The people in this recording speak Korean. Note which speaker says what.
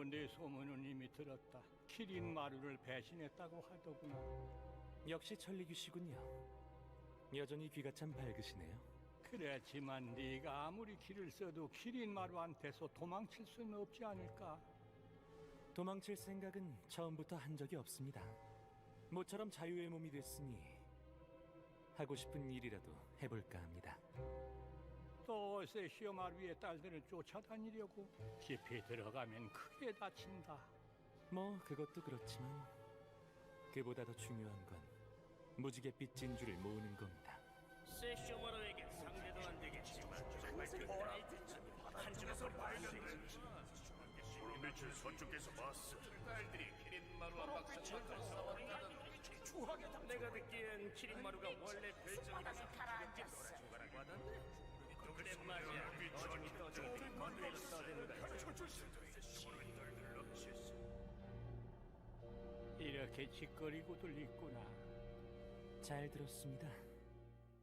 Speaker 1: 내 소문은 이미 들었다. 키린 마루를 배신했다고 하더구나.
Speaker 2: 역시 천리규시군요. 여전히 귀가 참 밝으시네요.
Speaker 1: 그렇지만 네가 아무리 길을 써도 키린 마루한테서 도망칠 수는 없지 않을까?
Speaker 2: 도망칠 생각은 처음부터 한 적이 없습니다. 모처럼 자유의 몸이 됐으니 하고 싶은 일이라도 해볼까 합니다.
Speaker 1: 또 세시오 마루의 딸들을 쫓아다니려고? 깊이 들어가면 크게 다친다.
Speaker 2: 뭐 그것도 그렇지만 그보다 더 중요한 건 무지갯빛 진주를 모으는 겁니다.
Speaker 3: 세쇼마로에게 상대도 안 되겠지만 정말 그들의 한 줄에서 발견된
Speaker 4: 며칠 서쪽에서 봤어. 딸들이 키린마루와 박사처럼 싸웠다던
Speaker 3: 내가 듣기엔 키린마루가 원래 별정이라서 가라앉았어 거라고 하던데. 그래 말이야. 어둠이 떠들고 건드리고 떠드는 거야.
Speaker 1: 이렇게 짓거리고들 있구나.
Speaker 2: 잘 들었습니다.